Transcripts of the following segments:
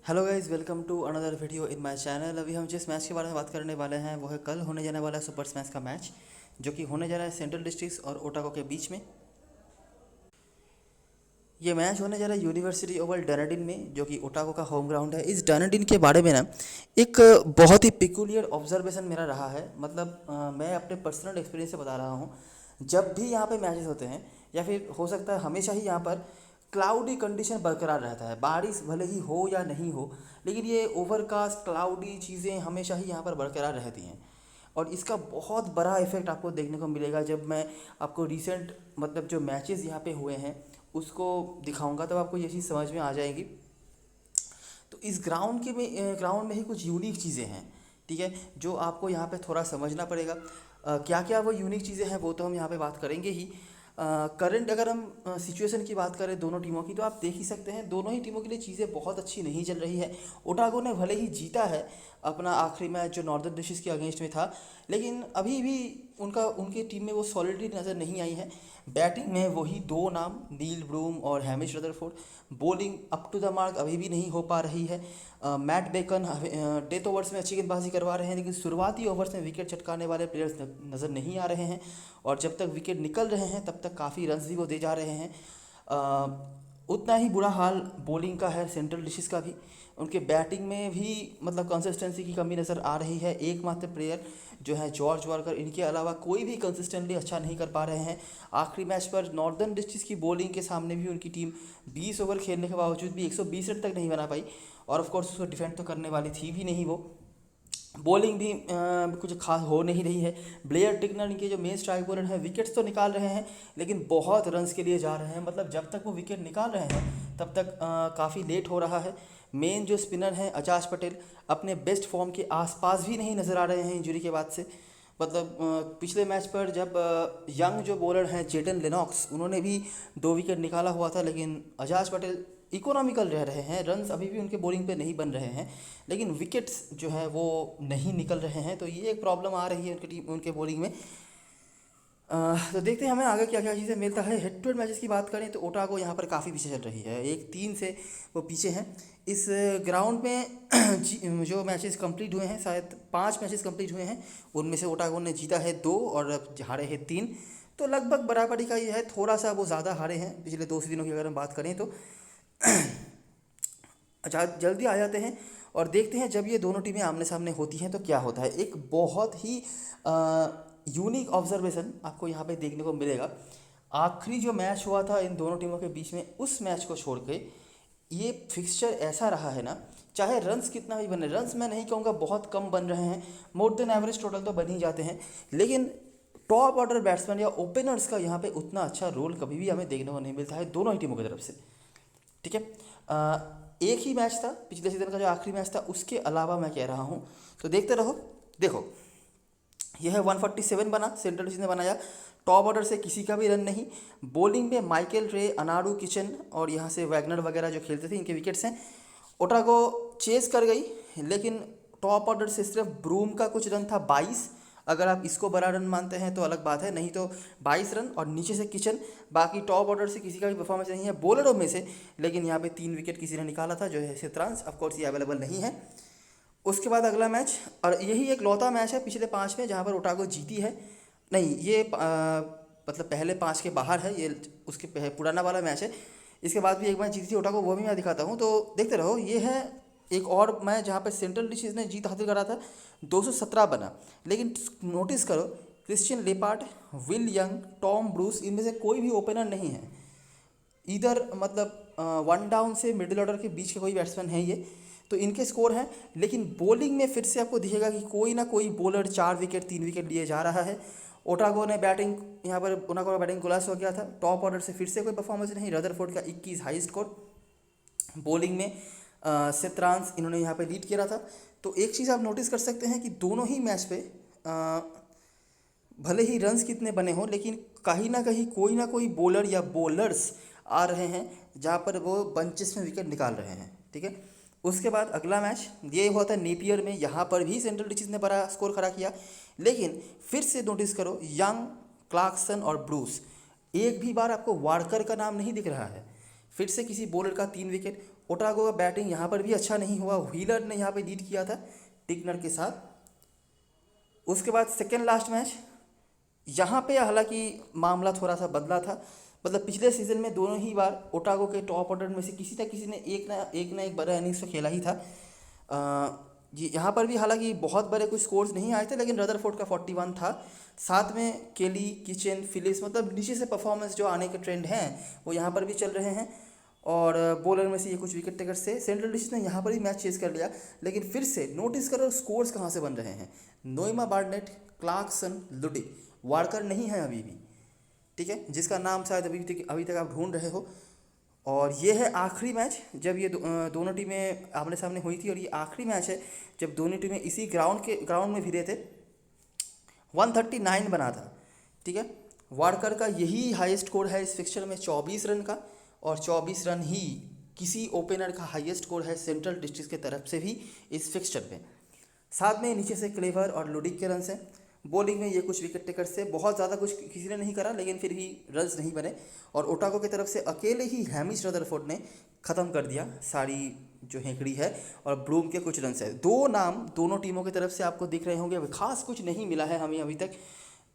Hello guys, welcome to another video in my channel. अभी हम जिस मैच के बारे में बात करने वाले हैं वो है कल होने जाने वाला सुपर स्मैश का मैच, जो कि होने जा रहा है सेंट्रल डिस्ट्रिक्ट्स और ओटागो के बीच में। ये मैच होने जा रहा है यूनिवर्सिटी ओवल डनडिन में, जो कि ओटागो का होम ग्राउंड है। इस डनडिन के बारे में ना एक बहुत ही पिकुलियर ऑब्जर्वेशन मेरा रहा है। मतलब मैं अपने पर्सनल एक्सपीरियंस से बता रहा हूँ। जब भी यहाँ पे मैचेस होते हैं या फिर हो सकता है हमेशा ही यहाँ पर क्लाउडी कंडीशन बरकरार रहता है। बारिश भले ही हो या नहीं हो, लेकिन ये ओवरकास्ट क्लाउडी चीज़ें हमेशा ही यहाँ पर बरकरार रहती हैं। और इसका बहुत बड़ा इफेक्ट आपको देखने को मिलेगा जब मैं आपको रिसेंट मतलब जो मैचेस यहाँ पे हुए हैं उसको दिखाऊंगा, तब आपको ये चीज़ समझ में आ जाएगी। तो इस ग्राउंड में ही कुछ यूनिक चीज़ें हैं, ठीक है, जो आपको यहाँ पे थोड़ा समझना पड़ेगा। क्या क्या वो यूनिक चीज़ें हैं वो तो हम यहाँ पे बात करेंगे ही। करंट अगर हम सिचुएशन की बात करें दोनों टीमों की, तो आप देख ही सकते हैं दोनों ही टीमों के लिए चीज़ें बहुत अच्छी नहीं चल रही है। ओटागो ने भले ही जीता है अपना आखिरी मैच जो नॉर्दर्न डिस्ट्रिक्ट्स के अगेंस्ट में था, लेकिन अभी भी उनकी टीम में वो सॉलिडिटी नज़र नहीं आई है। बैटिंग में वही दो नाम, नील ब्रूम और Hamish Rutherford. Bowling up to the mark अभी भी नहीं हो पा रही है। मैट बेकन डेथ ओवर्स में अच्छी गेंदबाजी करवा रहे हैं, लेकिन शुरुआती ओवर्स में विकेट चटकाने वाले प्लेयर्स नज़र नहीं आ रहे हैं। और जब तक विकेट निकल रहे हैं तब तक काफ़ी रन्स भी वो दे जा रहे हैं। उतना ही बुरा हाल बॉलिंग का है सेंट्रल डिशेस का भी। उनके बैटिंग में भी मतलब कंसिस्टेंसी की कमी नज़र आ रही है। एकमात्र प्लेयर जो है जॉर्ज वॉकर, इनके अलावा कोई भी कंसिस्टेंटली अच्छा नहीं कर पा रहे हैं। आखिरी मैच पर नॉर्दर्न डिस्ट्रिक्ट्स की बॉलिंग के सामने भी उनकी टीम 20 ओवर खेलने के बावजूद भी 120 रन तक नहीं बना पाई। और ऑफ कोर्स उसको डिफेंड तो करने वाली थी भी नहीं वो। बॉलिंग भी कुछ खास हो नहीं रही है। ब्लेयर टिकनर इनके जो मेन स्ट्राइक बॉलर हैं विकेट्स तो निकाल रहे हैं, लेकिन बहुत रन्स के लिए जा रहे हैं। मतलब जब तक वो विकेट निकाल रहे हैं तब तक काफ़ी लेट हो रहा है। मेन जो स्पिनर हैं अजाज पटेल अपने बेस्ट फॉर्म के आसपास भी नहीं नज़र आ रहे हैं इंजरी के बाद से। मतलब पिछले मैच पर जब यंग जो बॉलर हैं जेडन लेनॉक्स, उन्होंने भी 2 विकेट निकाला हुआ था, लेकिन अजाज पटेल इकोनॉमिकल रह रहे हैं। रन्स अभी भी उनके बॉलिंग पे नहीं बन रहे हैं, लेकिन विकेट्स जो है वो नहीं निकल रहे हैं। तो ये एक प्रॉब्लम आ रही है उनके बॉलिंग में। तो देखते हैं हमें आगे क्या क्या चीज़ें मिलता है। हेड टू हेड मैचेस की बात करें तो ओटागो यहाँ पर काफ़ी पीछे चल रही है, 1-3 से वो पीछे हैं। इस ग्राउंड में जो मैचेस कंप्लीट हुए हैं, शायद 5 मैचेस कंप्लीट हुए हैं, उनमें से ओटागो ने जीता है 2 और हारे हैं 3। तो लगभग बराबरी का ये है, थोड़ा सा वो ज़्यादा हारे हैं पिछले 2 से दिनों की अगर हम बात करें तो। अच्छा, जल्दी आ जाते हैं और देखते हैं जब ये दोनों टीमें आमने सामने होती हैं तो क्या होता है। एक बहुत ही यूनिक ऑब्जर्वेशन आपको यहाँ पे देखने को मिलेगा। आखिरी जो मैच हुआ था इन दोनों टीमों के बीच में, उस मैच को छोड़ के ये फिक्सचर ऐसा रहा है ना, चाहे रन्स कितना भी बने, रन्स मैं नहीं कहूँगा बहुत कम बन रहे हैं, मोर देन एवरेज टोटल तो बन ही जाते हैं, लेकिन टॉप ऑर्डर बैट्समैन या ओपनर्स का यहाँ पे उतना अच्छा रोल कभी भी हमें देखने को नहीं मिलता है दोनों ही टीमों की तरफ से, ठीक है। एक ही मैच था पिछले सीजन का जो आखिरी मैच था, उसके अलावा मैं कह रहा हूँ तो देखते रहो। देखो, यह है 147 बना, सेंट्रल डिस्ट्रिक्ट ने बनाया। टॉप ऑर्डर से किसी का भी रन नहीं। बॉलिंग में माइकल रे, अनाडू किचन और यहाँ से वैगनर वगैरह जो खेलते थे, इनके विकेट्स हैं। ओटागो चेस कर गई, लेकिन टॉप ऑर्डर से सिर्फ ब्रूम का कुछ रन था 22। अगर आप इसको बड़ा रन मानते हैं तो अलग बात है, नहीं तो 22 रन और नीचे से किचन। बाकी टॉप ऑर्डर से किसी का भी परफॉर्मेंस नहीं है बॉलरों में से, लेकिन यहाँ पे 3 विकेट किसी ने निकाला था जो है सित्रांश। ऑफकोर्स ये अवेलेबल नहीं है। उसके बाद अगला मैच, और यही एक लौता मैच है पिछले 5 में जहाँ पर ओटागो जीती है। नहीं, ये मतलब पहले 5 के बाहर है, ये उसके पुराना वाला मैच है। इसके बाद भी एक मैच जीती थी ओटागो, वो भी मैं दिखाता हूँ, तो देखते रहो। ये है एक और मैच जहाँ पर सेंट्रल डिस्ट्रिक्ट ने जीत हासिल करा था, 217 बना। लेकिन नोटिस करो, Christian leopard, will young, Tom Bruce, इनमें से कोई भी ओपनर नहीं है इधर। मतलब 1 डाउन से मिडिल ऑर्डर के बीच के कोई बैट्समैन है ये, तो इनके स्कोर हैं। लेकिन बॉलिंग में फिर से आपको दिखेगा कि कोई ना कोई बॉलर 4 विकेट 3 विकेट लिए जा रहा है। ओटागो ने बैटिंग, यहाँ पर ओटागो का बैटिंग खुलास हो गया था। टॉप ऑर्डर से फिर से कोई परफॉर्मेंस नहीं। रदरफोर्ड का 21 हाई स्कोर। बॉलिंग में सित्रांश इन्होंने यहाँ पे लीड किया था। तो एक चीज़ आप नोटिस कर सकते हैं कि दोनों ही मैच पे भले ही रन्स कितने बने हों, लेकिन कहीं ना कोई बॉलर या बॉलर्स आ रहे हैं जहाँ पर वो बंचेस में विकेट निकाल रहे हैं, ठीक है। उसके बाद अगला मैच ये हुआ था नेपियर में, यहाँ पर भी सेंट्रल डिस्ट्रिक्ट ने बड़ा स्कोर खड़ा किया। लेकिन फिर से नोटिस करो, यंग, क्लार्कसन और ब्रूस, एक भी बार आपको वार्कर का नाम नहीं दिख रहा है। फिर से किसी बॉलर का 3 विकेट। ओटागो का बैटिंग यहाँ पर भी अच्छा नहीं हुआ, व्हीलर ने यहाँ पे लीड किया था टिकनर के साथ। उसके बाद सेकेंड लास्ट मैच, यहाँ पे हालांकि मामला थोड़ा सा बदला था। मतलब पिछले सीज़न में दोनों ही बार ओटागो के टॉप ऑर्डर में से किसी ने एक बड़ा इनिंग्स तो खेला ही था। ये यहाँ पर भी हालांकि बहुत बड़े कुछ स्कोर्स नहीं आए थे, लेकिन रदरफोर्ड का 41 था। साथ में केली, किचन, फिलिप्स, मतलब नीचे से परफॉर्मेंस जो आने के ट्रेंड हैं वो यहाँ पर भी चल रहे हैं। और बॉलर में से ये कुछ विकेट टेकर से सेंट्रल डिस्ट्रिक्ट ने यहाँ पर भी मैच चेज कर लिया। लेकिन फिर से नोटिस करो स्कोर्स कहाँ से बन रहे हैं। नोएमा, बार्नेट, क्लार्कसन, लुडिक, वार्कर नहीं है अभी भी, ठीक है, जिसका नाम शायद अभी तक आप ढूंढ रहे हो। और ये है आखिरी मैच जब ये दोनों टीमें आमने सामने हुई थी, और ये आखिरी मैच है जब दोनों टीमें इसी ग्राउंड में भिड़े थे। 139 बना था, ठीक है। वार्कर का यही हाईएस्ट स्कोर है इस फिक्चर में, 24 रन का, और 24 रन ही किसी ओपनर का हाईएस्ट स्कोर है सेंट्रल डिस्ट्रिक्ट के तरफ से भी इस फिक्चर में। साथ में नीचे से क्लेवर और लुडिक के रन से। बॉलिंग में ये कुछ विकेट टेकर से बहुत ज़्यादा कुछ किसी ने नहीं करा, लेकिन फिर भी रन्स नहीं बने। और ओटागो की तरफ से अकेले ही हैमिश रदरफोर्ड ने ख़त्म कर दिया सारी जो हेकड़ी है, और ब्रूम के कुछ रन है। दो नाम दोनों टीमों की तरफ से आपको दिख रहे होंगे, खास कुछ नहीं मिला है हमें अभी तक।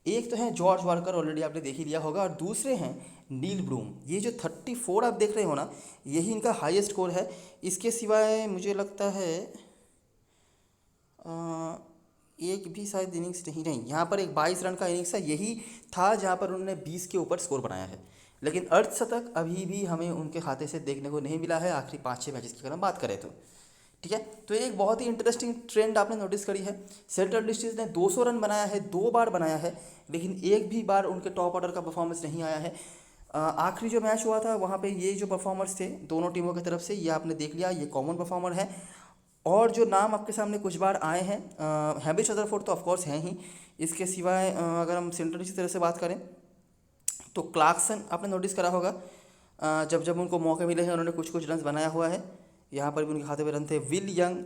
एक तो है जॉर्ज वार्कर, ऑलरेडी आपने देख ही लिया होगा, और दूसरे हैं नील ब्रूम। ये जो 34 आप देख रहे हो ना, यही इनका हाईएस्ट स्कोर है। इसके सिवाय मुझे लगता है एक भी शायद इनिंग्स नहीं, यहाँ पर एक 22 रन का इनिंग्स है, यही था जहाँ पर उन्होंने 20 के ऊपर स्कोर बनाया है। लेकिन अर्धशतक अभी भी हमें उनके खाते से देखने को नहीं मिला है आखिरी 5-6 मैचेस की अगर हम बात करें तो, ठीक है। तो एक बहुत ही इंटरेस्टिंग ट्रेंड आपने नोटिस करी है। सेंट्रल डिस्ट्रिक्ट ने 200 रन बनाया है, 2 बार बनाया है, लेकिन एक भी बार उनके टॉप ऑर्डर का परफॉर्मेंस नहीं आया है। आखिरी जो मैच हुआ था वहाँ पे ये जो परफॉर्मर्स थे दोनों टीमों की तरफ से, ये आपने देख लिया, ये कॉमन परफॉर्मर है। और जो नाम आपके सामने कुछ बार आए हैं, हैमिश रदरफोर्ड तो ऑफकोर्स हैं ही। इसके सिवाय अगर हम सेंट्रल की तरफ से बात करें तो क्लार्कसन आपने नोटिस करा होगा, जब जब उनको मौके मिले हैं उन्होंने कुछ कुछ रन बनाया हुआ है। यहाँ पर भी उनके खाते में रन थे। विल यंग,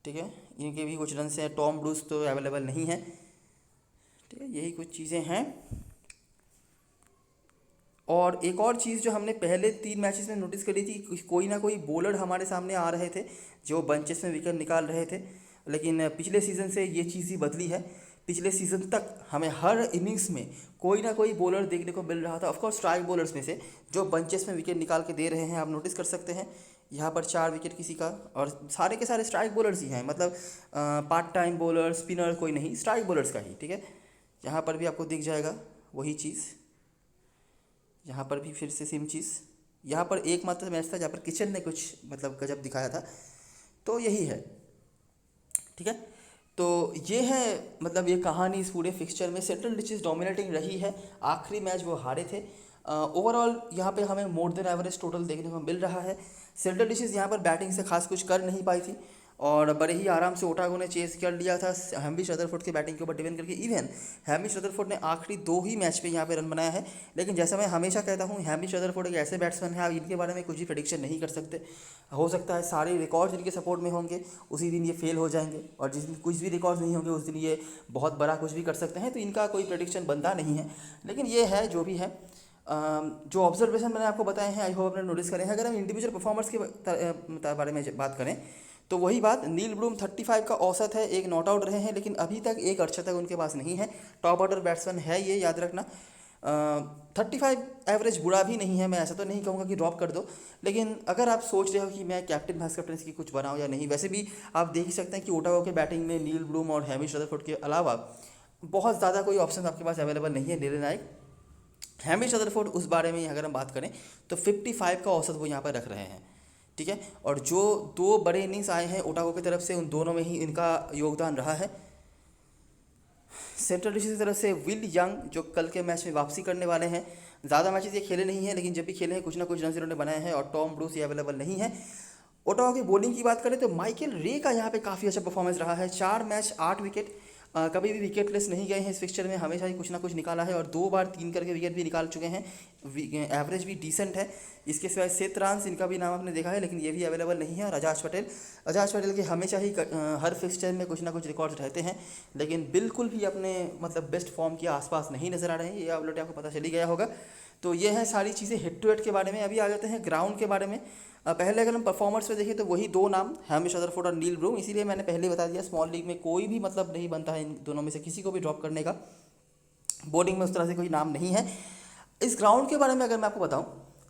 ठीक है, इनके भी कुछ रन हैं। टॉम ब्रूस तो अवेलेबल नहीं है, ठीक है। यही कुछ चीज़ें हैं। और एक और चीज़ जो हमने पहले 3 मैचेस में नोटिस करी थी, कोई ना कोई बॉलर हमारे सामने आ रहे थे जो बंचेस में विकेट निकाल रहे थे। लेकिन पिछले सीज़न से ये चीज़ ही बदली है। पिछले सीज़न तक हमें हर इनिंग्स में कोई ना कोई बॉलर देखने को मिल रहा था, ऑफकोर्स स्ट्राइक बॉलर्स में से, जो बंचेस में विकेट निकाल के दे रहे हैं। आप नोटिस कर सकते हैं यहाँ पर 4 विकेट किसी का, और सारे के सारे स्ट्राइक बॉलर्स ही हैं, मतलब पार्ट टाइम बॉलर, स्पिनर कोई नहीं, स्ट्राइक बॉलर्स का ही, ठीक है। यहाँ पर भी आपको दिख जाएगा वही चीज़, यहाँ पर भी फिर से सेम चीज़। यहाँ पर एकमात्र मैच था जहाँ पर किचन ने कुछ मतलब गजब दिखाया था। तो यही है, ठीक है। तो ये है मतलब ये कहानी इस पूरे फिक्सचर में। सेंट्रल डिस्ट्रिक्ट डोमिनेटिंग रही है, आखिरी मैच वो हारे थे। ओवरऑल यहाँ पे हमें मोर देन एवरेज टोटल देखने को मिल रहा है। सेंट्रल डिस्ट्रिक्ट यहाँ पर बैटिंग से खास कुछ कर नहीं पाई थी, और बड़े ही आराम से ओटागो ने चेस कर लिया था हैमिश रदरफोर्ड की बैटिंग के ऊपर डिपेंड करके। इवन हैमिश रदरफोर्ड ने आखिरी 2 ही मैच पे यहाँ पे रन बनाया है। लेकिन जैसा मैं हमेशा कहता हूँ, हैमिश रदरफोर्ड एक ऐसे बैट्समैन है, आप इनके बारे में कुछ भी प्रेडिक्शन नहीं कर सकते। हो सकता है सारे रिकॉर्ड्स इनके सपोर्ट में होंगे, उसी दिन ये फेल हो जाएंगे, और जिस दिन कुछ भी रिकॉर्ड्स नहीं होंगे उस दिन ये बहुत बड़ा कुछ भी कर सकते हैं। तो इनका कोई प्रेडिक्शन बनता नहीं है। लेकिन ये है जो भी है, जो ऑब्जर्वेशन मैंने आपको बताए हैं, आई होप आपने नोटिस करें हैं। अगर हम इंडिविजुअल परफॉर्मर्स के बारे में बात करें तो वही बात, नील ब्रूम 35 का औसत है, एक नॉट आउट रहे हैं, लेकिन अभी तक एक अर्धशतक उनके पास नहीं है। टॉप ऑर्डर बैट्समैन है ये, याद रखना। 35 एवरेज बुरा भी नहीं है, मैं ऐसा तो नहीं कहूँगा कि ड्रॉप कर दो। लेकिन अगर आप सोच रहे हो कि मैं कैप्टन वाइस कैप्टन की कुछ बनाऊँ या नहीं, वैसे भी आप देख ही सकते हैं कि ओटागो के बैटिंग में नील ब्रूम और हैमिश रदरफोर्ड के अलावा बहुत ज़्यादा कोई ऑप्शन आपके पास अवेलेबल नहीं है निर्णायक। हैमिश रदरफोर्ड उस बारे में अगर हम बात करें तो 55 का औसत वो यहाँ पर रख रहे हैं, ठीक है। और जो 2 बड़े इनिंग्स आए हैं ओटागो की तरफ से, उन दोनों में ही इनका योगदान रहा है। सेंट्रल डिस्ट्रिक्ट की तरफ से विल यंग जो कल के मैच में वापसी करने वाले हैं, ज़्यादा मैचेस ये खेले नहीं हैं, लेकिन जब भी खेले हैं कुछ ना कुछ रन इन्होंने बनाए हैं। और टॉम ब्रूस ये अवेलेबल नहीं है। ओटागो की बॉलिंग की बात करें तो माइकल रे का यहाँ पे काफ़ी अच्छा परफॉर्मेंस रहा है। 4 मैच 8 विकेट, कभी भी विकेटलेस नहीं गए हैं इस फिक्चर में, हमेशा ही कुछ ना कुछ निकाला है, और 2 बार 3 करके विकेट भी निकाल चुके हैं। एवरेज भी डिसेंट है। इसके सिवाय सेतरांस, इनका भी नाम आपने देखा है, लेकिन ये भी अवेलेबल नहीं है। और अजाज पटेल के हमेशा ही हर फिक्चर में कुछ ना कुछ रिकॉर्ड्स रहते हैं, लेकिन बिल्कुल भी अपने मतलब बेस्ट फॉर्म के आसपास नहीं नज़र आ रहे हैं, ये ऑलरेडी आपको पता चल ही गया होगा। तो ये है सारी चीज़ें हेड टू हेड के बारे में। अभी आ जाते हैं ग्राउंड के बारे में। पहले अगर हम परफॉर्मर्स पे देखें तो वही दो नाम, हैमिश रदरफोर्ड और नील ब्रूम, इसीलिए मैंने पहले बता दिया स्मॉल लीग में कोई भी मतलब नहीं बनता है इन दोनों में से किसी को भी ड्रॉप करने का। बॉलिंग में उस तरह से कोई नाम नहीं है। इस ग्राउंड के बारे में अगर मैं आपको बताऊं,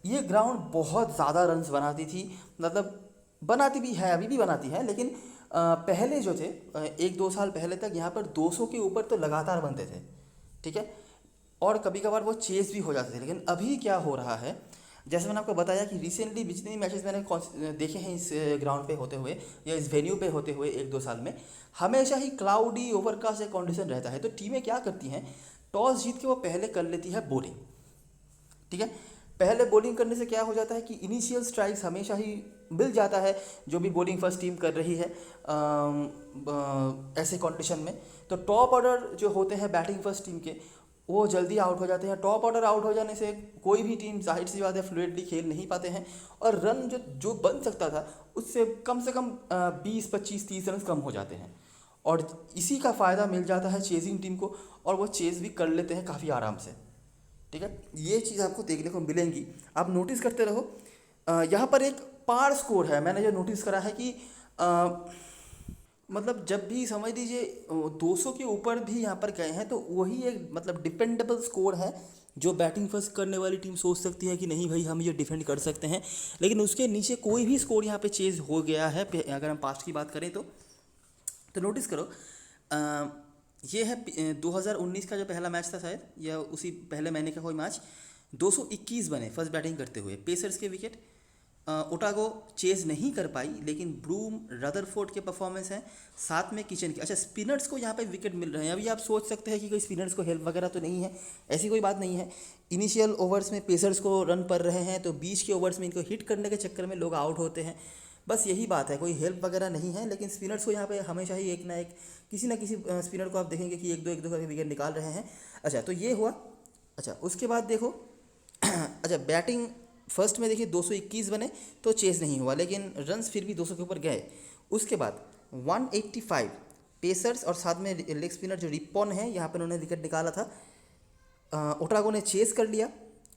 ये ग्राउंड बहुत ज़्यादा रन्स बनाती थी, मतलब बनाती भी है, अभी भी बनाती है, लेकिन पहले जो थे 1-2 साल पहले तक यहाँ पर 200 के ऊपर तो लगातार बनते थे, ठीक है, और कभी कभार वो चेस भी हो जाते थे। लेकिन अभी क्या हो रहा है, जैसे मैंने आपको बताया कि रिसेंटली जितने भी मैचेस मैंने देखे हैं इस ग्राउंड पे होते हुए या इस वेन्यू पे होते हुए 1-2 साल में, हमेशा ही क्लाउडी ओवरकास्ट एक कंडीशन रहता है। तो टीमें क्या करती हैं, टॉस जीत के वो पहले कर लेती है बॉलिंग, ठीक है। पहले बॉलिंग करने से क्या हो जाता है कि इनिशियल स्ट्राइक्स हमेशा ही मिल जाता है जो भी बॉलिंग फर्स्ट टीम कर रही है ऐसे कंडीशन में। तो टॉप ऑर्डर जो होते हैं बैटिंग फर्स्ट टीम के, वो जल्दी आउट हो जाते हैं। टॉप ऑर्डर आउट हो जाने से कोई भी टीम जाहिर सी बात है फ्लुइडली खेल नहीं पाते हैं, और रन जो जो बन सकता था उससे कम 20-25-30 रन कम हो जाते हैं, और इसी का फ़ायदा मिल जाता है चेजिंग टीम को, और वो चेज़ भी कर लेते हैं काफ़ी आराम से, ठीक है। ये चीज़ आपको देखने को मिलेंगी, आप नोटिस करते रहो। यहाँ पर एक पार स्कोर है, मैंने जो नोटिस करा है कि मतलब जब भी समझ लीजिए 200 के ऊपर भी यहाँ पर गए हैं तो वही एक मतलब डिपेंडेबल स्कोर है जो बैटिंग फर्स्ट करने वाली टीम सोच सकती है कि नहीं भाई हम ये डिफेंड कर सकते हैं। लेकिन उसके नीचे कोई भी स्कोर यहाँ पे चेज हो गया है, अगर हम पास्ट की बात करें तो नोटिस करो। ये है 2019 का जो पहला मैच था शायद, या उसी पहले महीने का कोई मैच, 221 बने फर्स्ट बैटिंग करते हुए, पेसर्स के विकेट। ओटागो चेज नहीं कर पाई, लेकिन ब्रूम रदरफोर्ड के परफॉर्मेंस हैं, साथ में किचन की। अच्छा, स्पिनर्स को यहाँ पे विकेट मिल रहे हैं। अभी आप सोच सकते हैं कि कोई स्पिनर्स को हेल्प वगैरह तो नहीं है, ऐसी कोई बात नहीं है। इनिशियल ओवर्स में पेसर्स को रन पड़ रहे हैं, तो बीच के ओवर्स में इनको हिट करने के चक्कर में लोग आउट होते हैं, बस यही बात है, कोई हेल्प वगैरह नहीं है। लेकिन स्पिनर्स को यहाँ पे हमेशा ही एक ना किसी स्पिनर को आप देखेंगे कि एक दो करके विकेट निकाल रहे हैं। अच्छा, तो ये हुआ। अच्छा, उसके बाद देखो अच्छा, बैटिंग फर्स्ट में देखिए 221 बने तो चेस नहीं हुआ, लेकिन रन्स फिर भी 200 के ऊपर गए। उसके बाद 185 पेसर्स और साथ में लेग स्पिनर जो रिपॉन है, यहाँ पर उन्होंने विकेट निकाला था। ओटागो ने चेस कर लिया।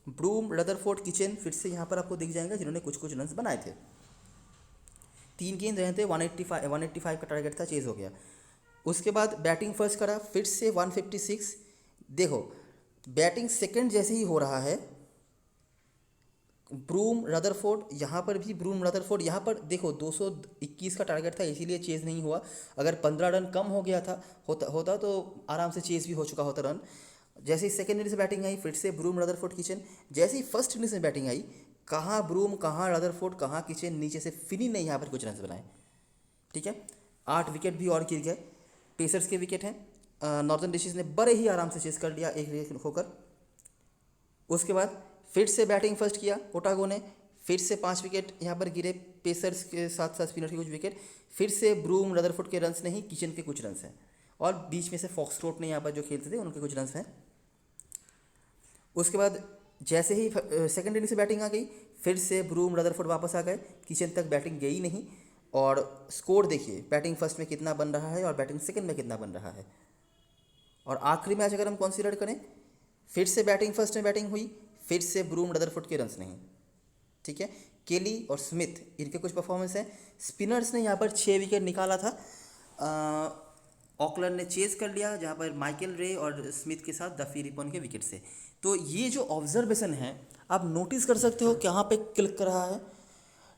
ब्रूम रदरफोर्ड किचन फिर से यहाँ पर आपको दिख जाएंगे जिन्होंने कुछ रन्स बनाए थे। 3 गेंद रहे थे, 185 का टारगेट था, चेज हो गया। उसके बाद बैटिंग फर्स्ट करा, फिर से 156। देखो बैटिंग सेकंड जैसे ही हो रहा है, ब्रूम रदरफोर्ड, यहाँ पर भी ब्रूम रदरफोर्ड, यहाँ पर देखो 221 का टारगेट था इसीलिए चेज़ नहीं हुआ। अगर 15 रन कम हो गया था होता तो आराम से चेज़ भी हो चुका होता रन। जैसे ही सेकेंड इनिंग्स में बैटिंग आई, फिर से ब्रूम रदरफोर्ड किचन। जैसे ही फर्स्ट इनिंग्स में बैटिंग आई, कहाँ ब्रूम कहाँ रदरफोर्ड कहाँ किचन, नीचे से फिनी ने यहाँ पर कुछ रन बनाए, ठीक है। 8 विकेट भी और गिर गए। पेसर्स के विकेट हैं, नॉर्दर्न डिशेज ने बड़े ही आराम से चेस कर लिया एक विकेट होकर। उसके बाद फिर से बैटिंग फर्स्ट किया ओटागो ने, फिर से 5 विकेट यहाँ पर गिरे, पेसर्स के साथ साथ स्पिनर के कुछ विकेट। फिर से ब्रूम रदरफोर्ड के रन्स नहीं, किचन के कुछ रन्स हैं, और बीच में से फॉक्सट्रोट ने यहाँ पर जो खेलते थे उनके कुछ रन्स हैं। उसके बाद जैसे ही सेकंड इनिंग से बैटिंग आ गई, फिर से ब्रूम रदरफोर्ड वापस आ गए, किचन तक बैटिंग गई नहीं। और स्कोर देखिए, बैटिंग फर्स्ट में कितना बन रहा है और बैटिंग सेकंड में कितना बन रहा है। और आखिरी मैच अगर हम कंसीडर करें, फिर से बैटिंग फर्स्ट में बैटिंग हुई, फिर से ब्रूम रदरफोर्ड के रन्स नहीं, ठीक है। केली और स्मिथ इनके कुछ परफॉर्मेंस हैं। स्पिनर्स ने यहाँ पर 6 विकेट निकाला था। ऑकलैंड ने चेस कर लिया, जहाँ पर माइकल रे और स्मिथ के साथ डफी रिपॉन के विकेट से। तो ये जो ऑब्जर्वेशन है आप नोटिस कर सकते हो, कहाँ पे क्लिक कर रहा है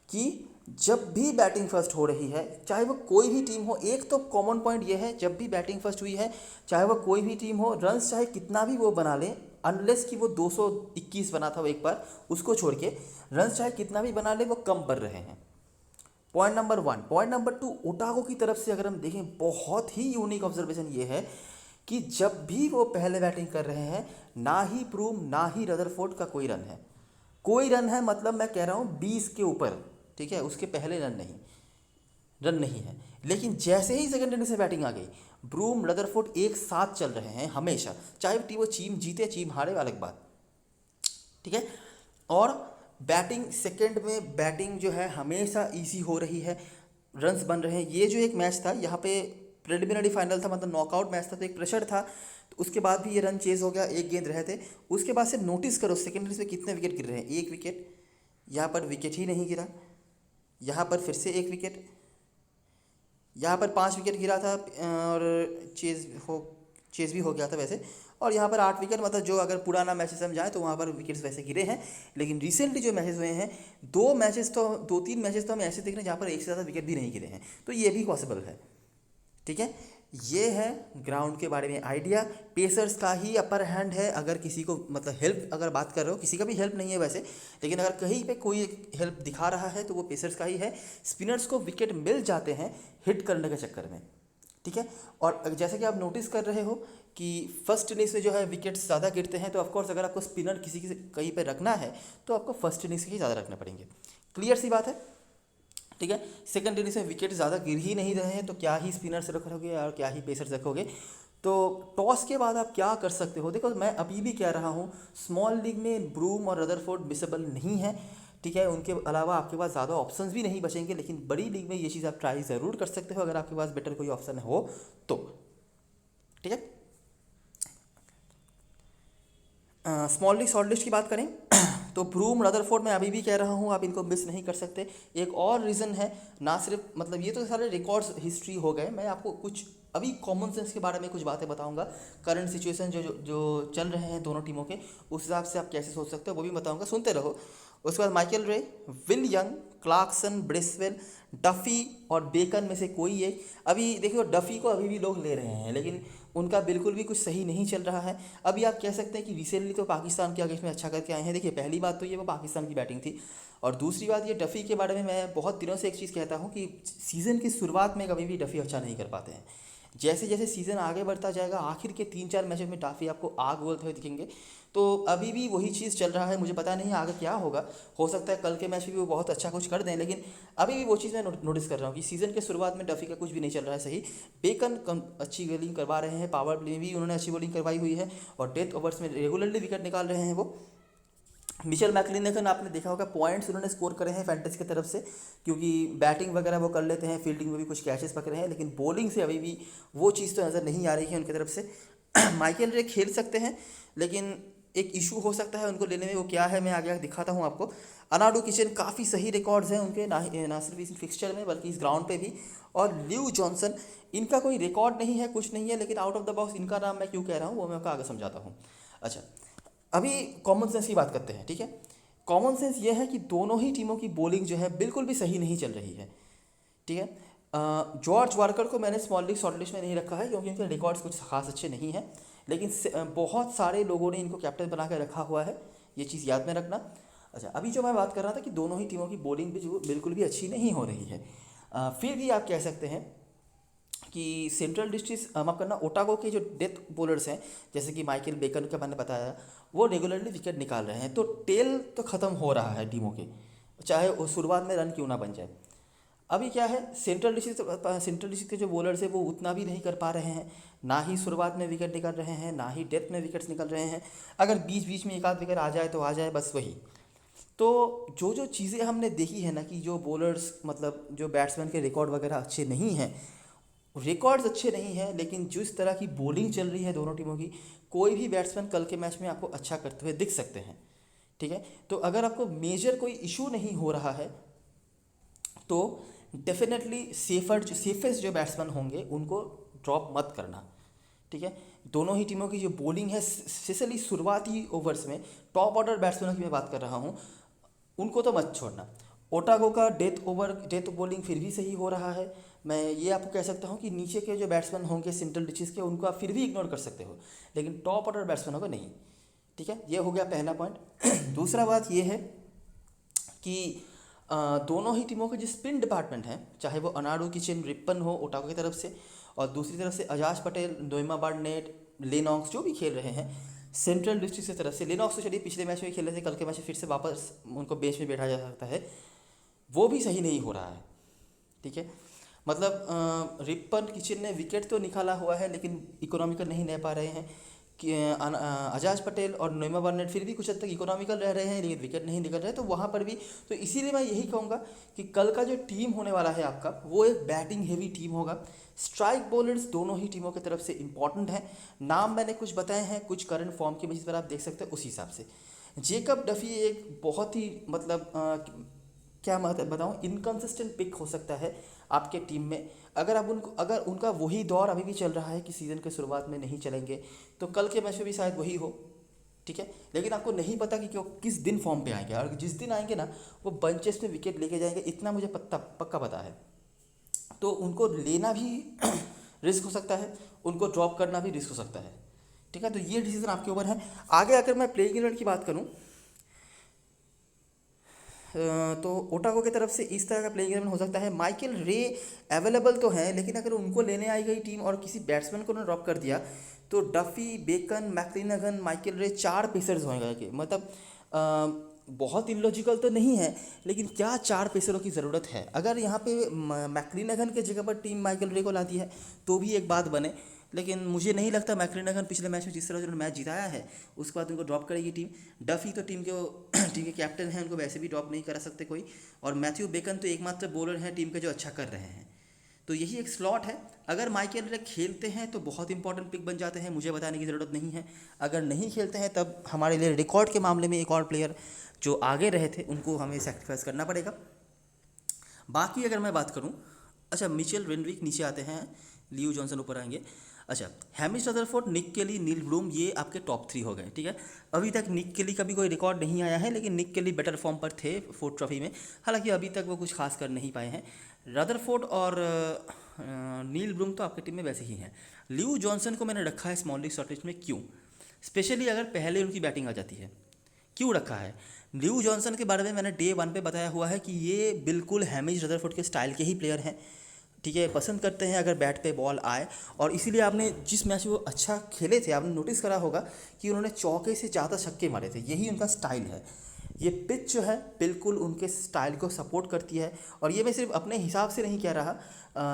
कि जब भी बैटिंग फर्स्ट हो रही है, चाहे वो कोई भी टीम हो, एक तो कॉमन पॉइंट ये है, जब भी बैटिंग फर्स्ट हुई है, चाहे वो कोई भी टीम हो, रन्स चाहे कितना भी वो बना ले, अनलेस कि वो 221 बना था वो एक बार, उसको छोड़ के रन्स चाहे कितना भी बना ले वो कम बढ़ रहे हैं। Point number 1। Point number 2, Otago की तरफ से अगर हम देखें, बहुत ही यूनिक ऑब्जर्वेशन ये है कि जब भी वो पहले बैटिंग कर रहे हैं, ना ही ब्रूम ना ही रदरफोर्ड का कोई रन है। कोई रन है मतलब मैं कह रहा हूँ 20 के ऊपर, ठीक है, उसके पहले रन नहीं है। लेकिन जैसे ही सेकंड इनिंग से बैटिंग आ गई, ब्रूम रदरफोर्ड एक साथ चल रहे हैं हमेशा, चाहे वो टीम जीते टीम हारे अलग बात, ठीक है। और बैटिंग सेकंड में बैटिंग जो है हमेशा इजी हो रही है, रन्स बन रहे हैं। ये जो एक मैच था, यहाँ पे प्रिलिमिनरी फाइनल था, मतलब नॉकआउट मैच था, तो एक प्रेशर था। तो उसके बाद भी ये रन चेज हो गया, एक गेंद रहे थे। उसके बाद से नोटिस करो सेकेंड इनिंग्स में कितने विकेट गिर रहे हैं। एक विकेट, यहाँ पर विकेट ही नहीं गिरा, यहाँ पर फिर से एक विकेट, यहाँ पर 5 विकेट गिरा था और चेज भी हो गया था वैसे। और यहाँ पर 8 विकेट, मतलब जो अगर पुराना मैचेस हम जाए तो वहाँ पर विकेट्स वैसे गिरे हैं। लेकिन रिसेंटली जो मैचेस हुए हैं, 2-3 मैचेस तो हम ऐसे देख रहे हैं जहाँ पर एक से ज़्यादा विकेट भी नहीं गिरे हैं, तो ये भी पॉसिबल है। ठीक है, ये है ग्राउंड के बारे में आइडिया। पेसर्स का ही अपर हैंड है, अगर किसी को मतलब हेल्प अगर बात कर रहे हो, किसी का भी हेल्प नहीं है वैसे, लेकिन अगर कहीं पे कोई हेल्प दिखा रहा है तो वो पेसर्स का ही है। स्पिनर्स को विकेट मिल जाते हैं हिट करने के चक्कर में। ठीक है, और जैसे कि आप नोटिस कर रहे हो कि फर्स्ट इनिंग्स में जो है विकेट्स ज़्यादा गिरते हैं, तो ऑफकोर्स अगर आपको स्पिनर किसी कहीं पर रखना है तो आपको फर्स्ट इनिंग्स ही ज़्यादा रखने पड़ेंगे। क्लियर सी बात है। ठीक है, सेकंड इनिंग्स में विकेट ज़्यादा गिर ही नहीं रहे हैं, तो क्या ही स्पिनर्स रखोगे और क्या ही पेसर्स रखोगे। तो टॉस के बाद आप क्या कर सकते हो, देखो मैं अभी भी कह रहा हूँ, स्मॉल लीग में ब्रूम और रदरफोर्ड मिसेबल नहीं है। ठीक है, उनके अलावा आपके पास ज़्यादा ऑप्शंस भी नहीं बचेंगे, लेकिन बड़ी लीग में ये चीज़ आप ट्राई ज़रूर कर सकते हो अगर आपके पास बेटर कोई ऑप्शन हो तो। ठीक है, स्मॉल लीग शॉर्ट लिस्ट की बात करें तो ब्रूम रदरफोर्ड मैं अभी भी कह रहा हूँ, आप इनको मिस नहीं कर सकते। एक और रीज़न है, ना सिर्फ मतलब ये तो सारे रिकॉर्ड्स हिस्ट्री हो गए, मैं आपको कुछ अभी कॉमन सेंस के बारे में कुछ बातें बताऊंगा। करंट सिचुएशन जो चल रहे हैं दोनों टीमों के, उस हिसाब से आप कैसे सोच सकते हो वो भी बताऊंगा, सुनते रहो। उसके बाद माइकल रे, विल यंग, क्लार्कसन, ब्रिस्वेल, डफी और बेकन में से कोई एक। अभी देखिए डफी को अभी भी लोग ले रहे हैं, लेकिन उनका बिल्कुल भी कुछ सही नहीं चल रहा है। अभी आप कह सकते हैं कि रिसेंटली तो पाकिस्तान के अगेंस्ट में अच्छा करके आए हैं। देखिए पहली बात तो ये वो पाकिस्तान की बैटिंग थी, और दूसरी बात ये डफ़ी के बारे में मैं बहुत दिनों से एक चीज़ कहता हूँ कि सीज़न की शुरुआत में कभी भी डफ़ी अच्छा नहीं कर पाते हैं। जैसे जैसे सीज़न आगे बढ़ता जाएगा, आखिर के 3-4 मैचों में डफ़ी आपको आग बोलते हुए दिखेंगे। तो अभी भी वही चीज़ चल रहा है, मुझे पता नहीं आगे क्या होगा। हो सकता है कल के मैच में भी वो बहुत अच्छा कुछ कर दें, लेकिन अभी भी वो चीज़ मैं नोटिस कर रहा हूँ कि सीज़न के शुरुआत में डफ़ी का कुछ भी नहीं चल रहा है सही। बेकन कम अच्छी बॉलिंग करवा रहे हैं, पावर प्ले में भी उन्होंने अच्छी बॉलिंग करवाई हुई है, और डेथ ओवर्स में रेगुलरली विकेट निकाल रहे हैं वो। मिचेल मैकलिनगन आपने देखा होगा, पॉइंट्स उन्होंने स्कोर करे हैं फैंटेसी की तरफ से, क्योंकि बैटिंग वगैरह वो कर लेते हैं, फील्डिंग में भी कुछ कैचेस पकड़े हैं, लेकिन बॉलिंग से अभी भी वो चीज़ तो नज़र नहीं आ रही है उनकी तरफ से। माइकल रे खेल सकते हैं, लेकिन एक इशू हो सकता है उनको लेने में, वो क्या है मैं आगे दिखाता हूँ आपको। अनाडू किचन काफ़ी सही रिकॉर्ड्स हैं उनके, ना सिर्फ इस फिक्सचर में बल्कि इस ग्राउंड पे भी। और ल्यू जॉनसन, इनका कोई रिकॉर्ड नहीं है, कुछ नहीं है, लेकिन आउट ऑफ द बॉक्स इनका नाम मैं क्यों कह रहा हूँ वो मैं आपको आगे समझाता हूँ। अच्छा, अभी कॉमन सेंस की बात करते हैं। ठीक है, कॉमन सेंस ये है कि दोनों ही टीमों की बॉलिंग जो है बिल्कुल भी सही नहीं चल रही है। ठीक है, जॉर्ज वार्कर को मैंने स्मॉल लीग शॉर्ट लिस्ट में नहीं रखा है, क्योंकि इनके रिकॉर्ड्स कुछ खास अच्छे नहीं हैं, लेकिन बहुत सारे लोगों ने इनको कैप्टन बना के रखा हुआ है, ये चीज़ याद में रखना। अच्छा, अभी जो मैं बात कर रहा था कि दोनों ही टीमों की बॉलिंग भी जो बिल्कुल भी अच्छी नहीं हो रही है, फिर भी आप कह सकते हैं कि सेंट्रल डिस्ट्रिक्ट माफ करना ओटागो के जो डेथ बॉलर्स हैं, जैसे कि माइकल बेकन का मैंने बताया, वो रेगुलरली विकेट निकाल रहे हैं, तो टेल तो ख़त्म हो रहा है टीमों के, चाहे वो शुरुआत में रन क्यों ना बन जाए। अभी क्या है, सेंट्रल डिस्ट्रिक्ट के जो बॉलर्स हैं वो उतना भी नहीं कर पा रहे हैं, ना ही शुरुआत में विकेट निकल रहे हैं, ना ही डेथ में विकेट्स निकल रहे हैं। अगर बीच बीच में एक आध विकेट आ जाए तो आ जाए, बस वही। तो जो जो चीज़ें हमने देखी है ना, कि जो बॉलर्स मतलब जो बैट्समैन के रिकॉर्ड वगैरह अच्छे नहीं हैं, रिकॉर्ड्स अच्छे नहीं हैं, लेकिन जिस तरह की बॉलिंग चल रही है दोनों टीमों की, कोई भी बैट्समैन कल के मैच में आपको अच्छा करते हुए दिख सकते हैं। ठीक है, तो अगर आपको मेजर कोई इशू नहीं हो रहा है तो डेफिनेटली सेफेस्ट जो बैट्समैन होंगे उनको ड्रॉप मत करना। ठीक है, दोनों ही टीमों की जो बॉलिंग है, स्पेशली शुरुआती ओवर्स में टॉप ऑर्डर बैट्समैनों की मैं बात कर रहा हूँ, उनको तो मत छोड़ना। ओटागो का डेथ बॉलिंग फिर भी सही हो रहा है। मैं ये आपको कह सकता हूँ कि नीचे के जो बैट्समैन होंगे सेंट्रल डिचेस के, उनको आप फिर भी इग्नोर कर सकते हो, लेकिन टॉप ऑर्डर बैट्समैनों को नहीं। ठीक है, ये हो गया पहला पॉइंट। दूसरा बात ये है कि दोनों ही टीमों के जो स्पिन डिपार्टमेंट हैं, चाहे वो अनाडू किचन रिप्पन हो ओटागो की तरफ से, और दूसरी तरफ से अजाज पटेल, नोएमा बार्नेट, लेनॉक्स जो भी खेल रहे हैं सेंट्रल डिस्ट्रिक्ट की तरफ से। लेनॉक्स तो चलिए पिछले मैच में खेल रहे थे, कल के मैच में फिर से वापस उनको बेंच में बैठा जा सकता है, वो भी सही नहीं हो रहा है। ठीक है, मतलब रिप्पन किचन ने विकेट तो निकाला हुआ है, लेकिन इकोनॉमिकल नहीं ले पा रहे हैं। कि अजाज पटेल और नोएमा बर्नेट फिर भी कुछ हद तक इकोनॉमिकल रह रहे हैं, लेकिन विकेट नहीं निकल रहे, तो वहाँ पर भी तो इसीलिए मैं यही कहूँगा कि कल का जो टीम होने वाला है आपका, वो एक बैटिंग हेवी टीम होगा। स्ट्राइक बॉलर्स दोनों ही टीमों की तरफ से इंपॉर्टेंट हैं। नाम मैंने कुछ बताए हैं, कुछ करंट फॉर्म के बेसिस पर आप देख सकते हैं उसी हिसाब से। जेकब डफी एक बहुत ही मतलब क्या मैं बताऊँ, इनकन्सिस्टेंट पिक हो सकता है आपके टीम में। अगर उनका वही दौर अभी भी चल रहा है कि सीज़न के शुरुआत में नहीं चलेंगे, तो कल के मैच में भी शायद वही हो, ठीक है। लेकिन आपको नहीं पता कि क्यों किस दिन फॉर्म पे आएंगे, और जिस दिन आएंगे ना, वो बंचेस में विकेट लेके जाएंगे, इतना मुझे पक्का पता है। तो उनको लेना भी रिस्क हो सकता है, उनको ड्रॉप करना भी रिस्क हो सकता है, ठीक है। तो ये डिसीजन आपके ऊपर है। आगे अगर मैं प्लेइंग 11 की बात करूँ, तो ओटागो की तरफ से इस तरह का प्लेइंग 11 हो सकता है। माइकल रे अवेलेबल तो हैं, लेकिन अगर उनको लेने आई गई टीम और किसी बैट्समैन को उन्होंने ड्रॉप कर दिया, तो डफी, बेकन, मैक्लिनगन, माइकल रे, 4 पेसर्स होंगे। मतलब बहुत इलॉजिकल तो नहीं है, लेकिन क्या 4 पेसरों की ज़रूरत है? अगर यहाँ पे मैक्लिनगन के जगह पर टीम माइकल रे को लाती है तो भी एक बात बने, लेकिन मुझे नहीं लगता मैक्लिनगन पिछले मैच में जिस तरह उन्होंने मैच जिताया है उसके बाद उनको ड्रॉप करेगी टीम। डफी तो टीम के कैप्टन हैं, उनको वैसे भी ड्रॉप नहीं करा सकते कोई। और मैथ्यू बेकन तो एकमात्र बॉलर हैं टीम के जो अच्छा कर रहे हैं। तो यही एक स्लॉट है। अगर माइकल रे खेलते हैं तो बहुत इंपॉर्टेंट पिक बन जाते हैं, मुझे बताने की ज़रूरत नहीं है। अगर नहीं खेलते हैं तब हमारे लिए रिकॉर्ड के मामले में एक और प्लेयर जो आगे रहे थे उनको हमें सेक्रीफाइस करना पड़ेगा। बाकी अगर मैं बात करूं, अच्छा मिचेल वेनविक नीचे आते हैं, लियो जॉनसन ऊपर आएंगे। अच्छा, हैमिश रदरफोर्ड, निक केली, नील ब्लूम, ये आपके टॉप 3 हो गए, ठीक है। अभी तक निक केली का भी कोई रिकॉर्ड नहीं आया है, लेकिन निक केली बेटर फॉर्म पर थे फोर्थ ट्रॉफी में, हालांकि अभी तक वो कुछ खास कर नहीं पाए हैं। रदरफोर्ड और नील ब्लूम तो आपकी टीम में वैसे ही हैं। लियो जॉनसन को मैंने रखा है स्मॉल लीग शॉर्टलिस्ट में, क्यों? स्पेशली अगर पहले उनकी बैटिंग आ जाती है। क्यों रखा है? ल्यू जॉनसन के बारे में मैंने डे 1 पे बताया हुआ है कि ये बिल्कुल हैमिश रदरफोर्ड के स्टाइल के ही प्लेयर हैं, ठीक है। पसंद करते हैं अगर बैट पे बॉल आए, और इसीलिए आपने जिस मैच में वो अच्छा खेले थे, आपने नोटिस करा होगा कि उन्होंने चौके से ज़्यादा छक्के मारे थे, यही उनका स्टाइल है। ये पिच जो है बिल्कुल उनके स्टाइल को सपोर्ट करती है। और ये मैं सिर्फ अपने हिसाब से नहीं कह रहा,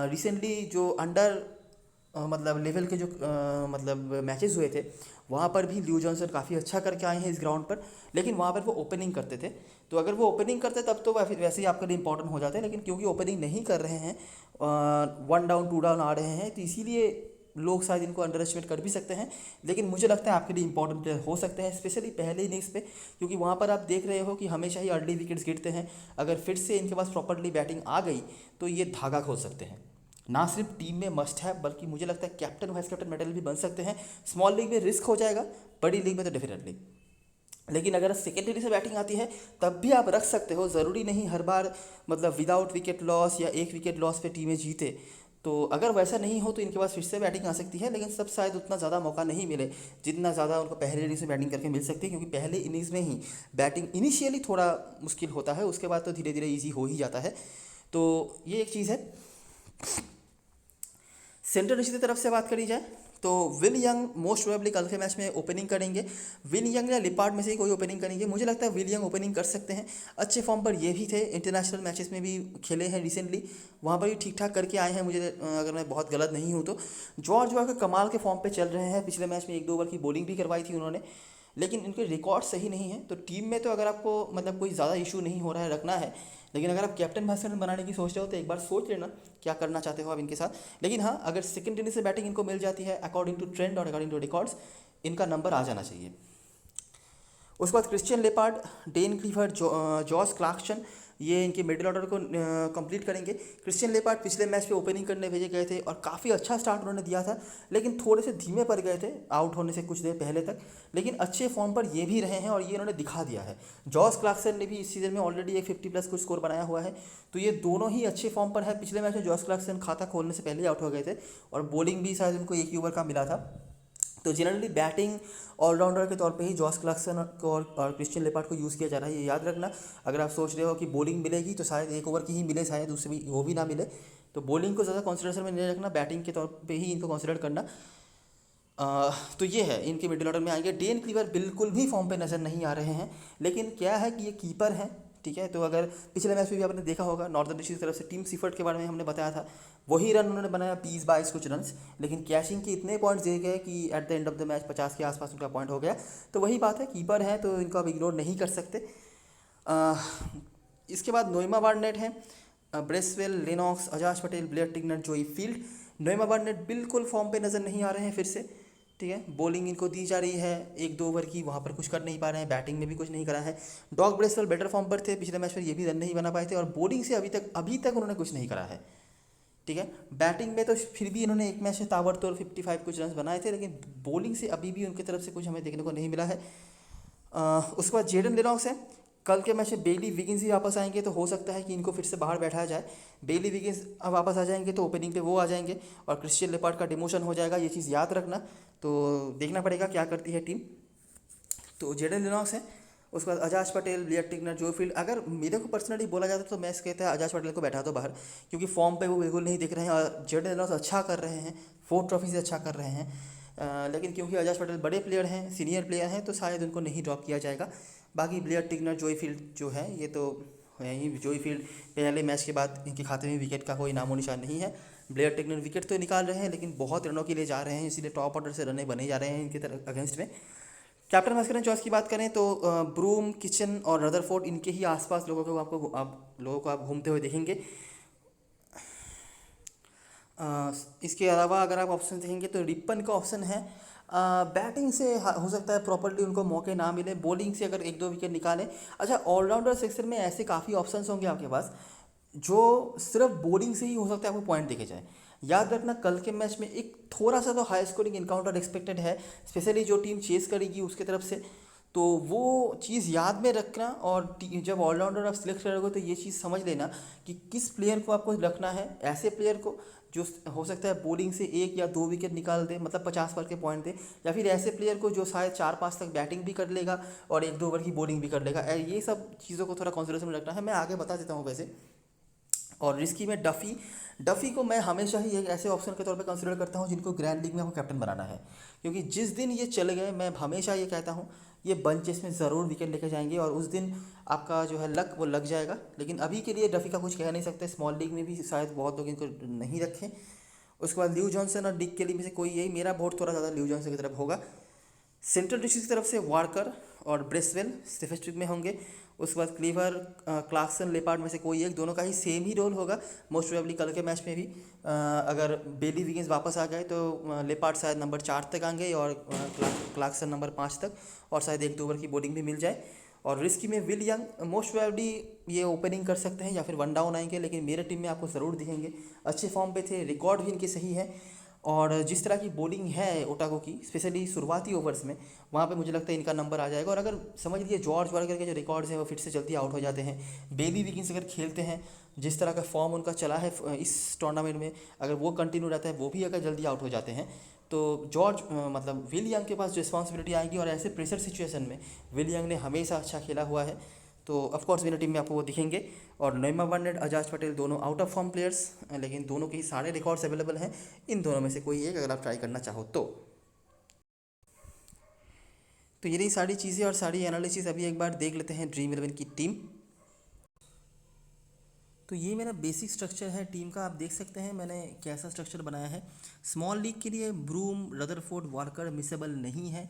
रिसेंटली जो अंडर मतलब लेवल के जो मतलब मैचेस हुए थे, वहाँ पर भी ल्यू जॉनसन काफ़ी अच्छा करके आए हैं इस ग्राउंड पर, लेकिन वहाँ पर वो ओपनिंग करते थे। तो अगर वो ओपनिंग करते तब तो वैसे ही आपके लिए इंपॉर्टेंट हो जाते हैं, लेकिन क्योंकि ओपनिंग नहीं कर रहे हैं, 1 डाउन 2 डाउन आ रहे हैं, तो इसीलिए लोग शायद इनको अंडर एस्टिमेट कर भी सकते हैं। लेकिन मुझे लगता है आपके लिए इंपॉर्टेंट प्लेयर हो सकते हैं, स्पेशली पहले इनिंग्स पे, क्योंकि वहाँ पर आप देख रहे हो कि हमेशा ही अर्ली विकेट्स गिरते हैं। अगर फिर से इनके पास प्रॉपरली बैटिंग आ गई तो ये धागा खोल सकते हैं। ना सिर्फ टीम में मस्ट है, बल्कि मुझे लगता है कैप्टन वाइस कैप्टन मेडल भी बन सकते हैं। स्मॉल लीग में रिस्क हो जाएगा, बड़ी लीग में तो डेफिनेटली। लेकिन अगर सेकेंडरी से बैटिंग आती है तब भी आप रख सकते हो, ज़रूरी नहीं हर बार मतलब विदाउट विकेट लॉस या 1 विकेट लॉस पे टीमें जीते। तो अगर वैसा नहीं हो तो इनके पास फिर से बैटिंग आ सकती है, लेकिन सब शायद उतना ज़्यादा मौका नहीं मिले जितना ज़्यादा उनको पहले इनिंग्स में बैटिंग करके मिल सकती है, क्योंकि पहले इनिंग्स में ही बैटिंग इनिशियली थोड़ा मुश्किल होता है, उसके बाद तो धीरे धीरे ईजी हो ही जाता है। तो ये एक चीज़ है। सेंट्रल नीचे की तरफ से बात करी जाए तो विल यंग मोस्ट प्रोबेबली कल के मैच में ओपनिंग करेंगे। विल यंग या लिपार्ड में से ही कोई ओपनिंग करेंगे, मुझे लगता है विल यंग ओपनिंग कर सकते हैं। अच्छे फॉर्म पर ये भी थे, इंटरनेशनल मैचेस में भी खेले हैं रिसेंटली, वहाँ पर भी ठीक ठाक करके आए हैं, मुझे अगर मैं बहुत गलत नहीं हूँ तो। जॉर्ज वाकर कमाल के फॉर्म पे चल रहे हैं, पिछले मैच में 1-2 ओवर की बॉलिंग भी करवाई थी उन्होंने, लेकिन इनके रिकॉर्ड सही नहीं है। तो टीम में तो अगर आपको मतलब कोई ज़्यादा इशू नहीं हो रहा है रखना है, लेकिन अगर आप कैप्टन वाइस कैप्टन बनाने की सोच रहे हो तो एक बार सोच लेना क्या करना चाहते हो आप इनके साथ। लेकिन हाँ, अगर सेकंड इनिंग से बैटिंग इनको मिल जाती है अकॉर्डिंग टू ट्रेंड और अकॉर्डिंग टू रिकॉर्ड्स, इनका नंबर आ जाना चाहिए। उसके बाद Christian Leopard, Dane Clifford, Josh Clarkson, ये इनके मिडिल ऑर्डर को कंप्लीट करेंगे। क्रिश्चियन लेपार्ड पिछले मैच पे ओपनिंग करने भेजे गए थे और काफ़ी अच्छा स्टार्ट उन्होंने दिया था, लेकिन थोड़े से धीमे पड़ गए थे आउट होने से कुछ देर पहले तक, लेकिन अच्छे फॉर्म पर ये भी रहे हैं और ये इन्होंने दिखा दिया है। जॉस क्लार्कसन ने भी इस सीज़न में ऑलरेडी एक 50+ कुछ स्कोर बनाया हुआ है, तो ये दोनों ही अच्छे फॉर्म पर है। पिछले मैच में जॉस क्लार्कसन खाता खोलने से पहले आउट हो गए थे और बॉलिंग भी शायद उनको 1 ही ओवर का मिला था। तो जनरली बैटिंग ऑलराउंडर के तौर पे ही जॉस क्लार्कसन को और क्रिश्चियन लेपार्ड को यूज़ किया जा रहा है, ये याद रखना। अगर आप सोच रहे हो कि बॉलिंग मिलेगी तो शायद 1 ओवर की ही मिले, शायद उससे भी वो भी ना मिले, तो बॉलिंग को ज़्यादा कंसिडरेशन में नहीं रखना, बैटिंग के तौर पे ही इनको कंसिडर करना। तो ये है, इनके मिडिल ऑर्डर में आएंगे। डेन क्लीवर बिल्कुल भी फॉर्म पे नज़र नहीं आ रहे हैं, लेकिन क्या है कि ये कीपर हैं, ठीक है। तो अगर पिछले मैच में भी आपने देखा होगा नॉर्दर्न डिस्ट्रिक्ट की तरफ से टीम सीफर्ट के बारे में हमने बताया था, वही रन उन्होंने बनाया 20-22 कुछ रन्स, लेकिन कैशिंग के इतने पॉइंट्स दिए गए कि at the end of the match 50 के आसपास उनका पॉइंट हो गया। तो वही बात है, कीपर है तो इनको आप इग्नोर नहीं कर सकते। अ, इसके बाद नोएमा बार्नेट है, Bracewell, Lennox, Ajaz Patel, Blair Tickner, Joey Field. Noema Barnett बिल्कुल फॉर्म पे नज़र नहीं आ रहे हैं फिर से, ठीक है। बॉलिंग इनको दी जा रही है 1-2 ओवर की, वहाँ पर कुछ कर नहीं पा रहे हैं, बैटिंग में भी कुछ नहीं करा है। डॉग ब्रेसवेल बेटर फॉर्म पर थे, पिछले मैच में ये भी रन नहीं बना पाए थे, और बॉलिंग से अभी तक उन्होंने कुछ नहीं करा है, ठीक है। बैटिंग में तो फिर भी इन्होंने एक मैच में ताबड़तोड़ 55 कुछ रन बनाए थे, लेकिन बॉलिंग से अभी भी उनकी तरफ से कुछ हमें देखने को नहीं मिला है। उसके बाद जेडन लेनॉक्स है, कल के मैच में बेली विगिंस ही वापस आएंगे तो हो सकता है कि इनको फिर से बाहर बैठाया जाए। बेली विगिंस अब वापस आ जाएंगे तो ओपनिंग पे वो आ जाएंगे और क्रिश्चियन लेपार्ड का डिमोशन हो जाएगा, ये चीज़ याद रखना। तो देखना पड़ेगा क्या करती है टीम। तो जेडन लेनॉक्स है, उसके बाद अजाज पटेल, ब्लेयर टिग्नर, जो फील्ड। अगर मेरे को पर्सनली बोला जाता तो मैं कहता है अजाज पटेल को बैठा दो बाहर, क्योंकि फॉर्म पे वो बिल्कुल नहीं दिख रहे हैं और जेडन लेनॉक्स अच्छा कर रहे हैं, 4 ट्रॉफी से अच्छा कर रहे हैं। लेकिन क्योंकि अजाज पटेल बड़े प्लेयर हैं, सीनियर प्लेयर हैं, तो शायद उनको नहीं ड्रॉप किया जाएगा। बाकी ब्लेयर टिग्नर, जोई फील्ड जो है ये तो है ही। जोई फील्ड पहले मैच के बाद इनके खाते में विकेट का कोई नामो निशान नहीं है। ब्लेयर टिग्नर विकेट तो निकाल रहे हैं लेकिन बहुत रनों के लिए जा रहे हैं, इसीलिए टॉप ऑर्डर से रन बने जा रहे हैं इनके तरफ अगेंस्ट में। कैप्टन मस्करन चॉइस की बात करें तो ब्रूम, किचन और रदरफोर्ड, इनके ही आसपास लोगों को आप घूमते हुए देखेंगे। इसके अलावा अगर आप ऑप्शन देखेंगे तो रिपन का ऑप्शन है। बैटिंग से हो सकता है प्रॉपर्ली उनको मौके ना मिले, बॉलिंग से अगर 1-2 विकेट निकालें। अच्छा, ऑलराउंडर सेक्शन में ऐसे काफ़ी ऑप्शंस होंगे आपके पास जो सिर्फ बॉलिंग से ही हो सकता है आपको पॉइंट देखे जाए। याद रखना कल के मैच में एक थोड़ा सा तो हाई स्कोरिंग इनकाउंटर एक्सपेक्टेड है, स्पेशली जो टीम चेस करेगी उसके तरफ से। तो वो चीज़ याद में रखना, और जब ऑलराउंडर आप सिलेक्ट करोगे तो ये चीज़ समझ लेना कि किस प्लेयर को आपको रखना है। ऐसे प्लेयर को जो हो सकता है बॉलिंग से 1 या 2 विकेट निकाल दे, मतलब 50 पर के पॉइंट दे, या फिर ऐसे प्लेयर को जो शायद 4-5 तक बैटिंग भी कर लेगा और 1-2 ओवर की बॉलिंग भी कर लेगा। ये सब चीज़ों को थोड़ा कॉन्सिडरेशन में रखना है, मैं आगे बता देता हूँ वैसे। और रिस्की में डफ़ी को मैं हमेशा ही एक ऐसे ऑप्शन के तौर पे कंसिडर करता हूँ जिनको ग्रैंड लीग में आपको कैप्टन बनाना है, क्योंकि जिस दिन ये चले गए, मैं हमेशा ये कहता हूँ ये बंचेस में ज़रूर विकेट लेके जाएंगे और उस दिन आपका जो है लक वो लग जाएगा। लेकिन अभी के लिए डफ़ी का कुछ कह नहीं सकते, स्मॉल लीग में भी शायद बहुत लोग इनको नहीं रखें। उसके बाद ल्यू जॉनसन और डिक केली में से कोई, यही मेरा वोट थोड़ा ज़्यादा ल्यू जॉनसन की तरफ होगा। सेंट्रल डिस्ट्रिक्ट की तरफ से वार्कर और ब्रेसवेल सेफेस्ट में होंगे। उसके बाद क्लीवर, क्लार्कसन, लेपार्ड में से कोई एक, दोनों का ही सेम ही रोल होगा मोस्ट प्रोबेबली कल के मैच में भी। अगर बेली विगिंस वापस आ गए तो लेपार्ड शायद नंबर 4 तक आएंगे और क्लार्कसन नंबर 5 तक, और शायद 1-2 ओवर की बॉलिंग भी मिल जाए। और रिस्की में विल यंग मोस्ट प्रोबेबली ये ओपनिंग कर सकते हैं या फिर वन डाउन आएंगे, लेकिन मेरे टीम में आपको ज़रूर दिखेंगे। अच्छे फॉर्म पे थे, रिकॉर्ड भी इनके सही है, और जिस तरह की बॉलिंग है ओटागो की, स्पेशली शुरुआती ओवर्स में, वहाँ पे मुझे लगता है इनका नंबर आ जाएगा। और अगर समझ लीजिए जॉर्ज वार्कर के जो रिकॉर्ड्स हैं वो फिर से जल्दी आउट हो जाते हैं, बेली विगिंस अगर खेलते हैं, जिस तरह का फॉर्म उनका चला है इस टूर्नामेंट में, अगर वो कंटिन्यू रहता है, वो भी अगर जल्दी आउट हो जाते हैं, तो मतलब विल यंग के पास रिस्पॉन्सिबिलिटी आएगी। और ऐसे प्रेशर सिचुएशन में विल यंग ने हमेशा अच्छा खेला हुआ है, तो ऑफकोर्स मेरी टीम में आपको वो दिखेंगे। और नोएमा बार्नेट, अजाज पटेल दोनों आउट ऑफ फॉर्म प्लेयर्स, लेकिन दोनों के ही सारे रिकॉर्ड्स अवेलेबल हैं। इन दोनों में से कोई एक अगर आप ट्राई करना चाहो तो ये रही सारी चीज़ें और सारी एनालिसिस। अभी एक बार देख लेते हैं ड्रीम 11 की टीम। तो ये मेरा बेसिक स्ट्रक्चर है टीम का, आप देख सकते हैं मैंने कैसा स्ट्रक्चर बनाया है। स्मॉल लीग के लिए ब्रूम, रदरफोर्ड, वार्कर मिसेबल नहीं है,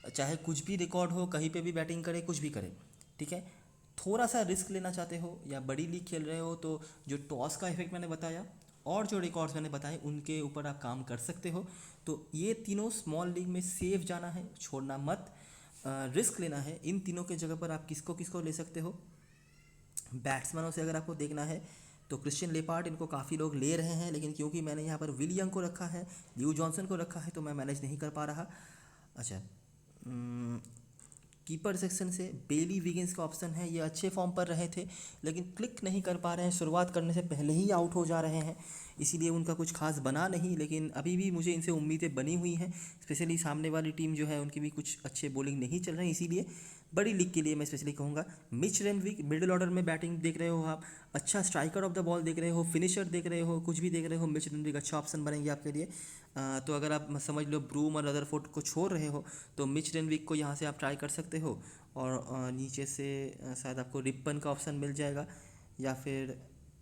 चाहे कुछ भी रिकॉर्ड हो, कहीं पे भी बैटिंग करे, कुछ भी करे, ठीक है। थोड़ा सा रिस्क लेना चाहते हो या बड़ी लीग खेल रहे हो तो जो टॉस का इफेक्ट मैंने बताया और जो रिकॉर्ड्स मैंने बताए उनके ऊपर आप काम कर सकते हो। तो ये तीनों स्मॉल लीग में सेफ जाना है, छोड़ना मत, रिस्क लेना है। इन तीनों के जगह पर आप किसको किसको ले सकते हो। बैट्समैनों से अगर आपको देखना है तो क्रिश्चियन लेपार्ड इनको काफ़ी लोग ले रहे हैं, लेकिन क्योंकि मैंने यहाँ पर विल यंग को रखा है, ल्यू जॉनसन को रखा है, तो मैं मैनेज नहीं कर पा रहा। अच्छा, कीपर सेक्शन से बेली विगिंस का ऑप्शन है, ये अच्छे फॉर्म पर रहे थे लेकिन क्लिक नहीं कर पा रहे हैं, शुरुआत करने से पहले ही आउट हो जा रहे हैं, इसीलिए उनका कुछ खास बना नहीं। लेकिन अभी भी मुझे इनसे उम्मीदें बनी हुई हैं, स्पेशली सामने वाली टीम जो है उनकी भी कुछ अच्छे बॉलिंग नहीं चल रहे हैं, इसीलिए बड़ी लीग के लिए मैं स्पेशली कहूँगा मिच रेनविक, मिडिल ऑर्डर में बैटिंग देख रहे हो आप, अच्छा स्ट्राइकर ऑफ द बॉल देख रहे हो, फिनिशर देख रहे हो, कुछ भी देख रहे हो, मिच रेनविक अच्छा ऑप्शन बनेंगे आपके लिए। तो अगर आप समझ लो ब्रूम और रदरफोर्ड को छोड़ रहे हो तो मिच रेनविक को यहाँ से आप ट्राई कर सकते हो। और नीचे से शायद आपको रिपन का ऑप्शन मिल जाएगा, या फिर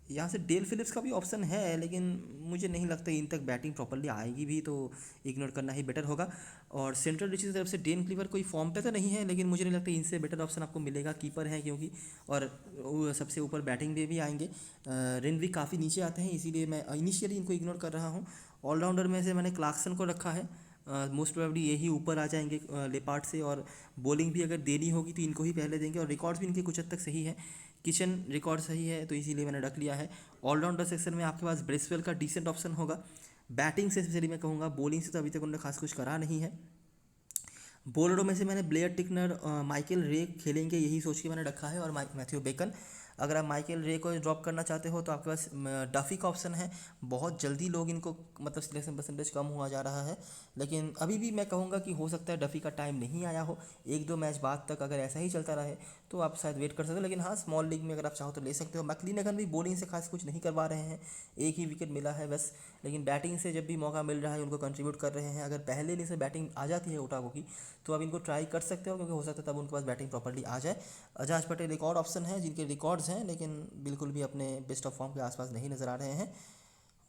यहाँ से डेल फिलिप्स का भी ऑप्शन है, लेकिन मुझे नहीं लगता इन तक बैटिंग प्रॉपरली आएगी भी, तो इग्नोर करना ही बेटर होगा। और सेंट्रल डिशेज की तरफ से डेन क्लीवर कोई फॉर्म पे तो नहीं है, लेकिन मुझे नहीं लगता इनसे बेटर ऑप्शन आपको मिलेगा, कीपर है क्योंकि, और वो सबसे ऊपर बैटिंग में भी आएंगे। रेनवी काफ़ी नीचे आते हैं, इसीलिए मैं इनिशियली इनको इग्नोर कर रहा हूँ। ऑलराउंडर में से मैंने क्लार्कसन को रखा है, मोस्ट प्रोबेबली यही ऊपर आ जाएंगे लेपार्ड से, और बॉलिंग भी अगर देनी होगी तो इनको ही पहले देंगे, और रिकॉर्ड्स भी इनके कुछ हद तक सही है, किचन रिकॉर्ड सही है, तो इसीलिए मैंने रख लिया है। ऑलराउंडर सेक्शन में आपके पास ब्रेसवेल का डिसेंट ऑप्शन होगा। बैटिंग से स्पेशली मैं कहूँगा, बॉलिंग से तो अभी तक उन्होंने खास कुछ करा नहीं है। बॉलरों में से मैंने ब्लेयर टिकनर, माइकल रे खेलेंगे यही सोच के मैंने रखा है, और मैथ्यू बेकन। अगर आप माइकल रे को ड्रॉप करना चाहते हो तो आपके पास डफी का ऑप्शन है। बहुत जल्दी लोग इनको मतलब सिलेक्शन परसेंटेज कम हुआ जा रहा है, लेकिन अभी भी मैं कहूँगा कि हो सकता है डफी का टाइम नहीं आया हो, एक दो मैच बाद तक अगर ऐसा ही चलता रहे तो आप शायद वेट कर सकते हो। लेकिन हाँ, स्मॉल लीग में अगर आप चाहो तो ले सकते हो। मैक्लिनगन भी बॉलिंग से खास कुछ नहीं करवा रहे हैं, एक ही विकेट मिला है बस, लेकिन बैटिंग से जब भी मौका मिल रहा है उनको कंट्रीब्यूट कर रहे हैं। अगर पहले दिन से बैटिंग आ जाती है ओटागो की तो आप इनको ट्राई कर सकते हो, क्योंकि हो सकता है तब उनके पास बैटिंग प्रॉपर्ली आ जाए। अजाज पटेल एक और ऑप्शन है जिनके रिकॉर्ड्स हैं, लेकिन बिल्कुल भी अपने बेस्ट ऑफ फॉर्म के आसपास नहीं नज़र आ रहे हैं,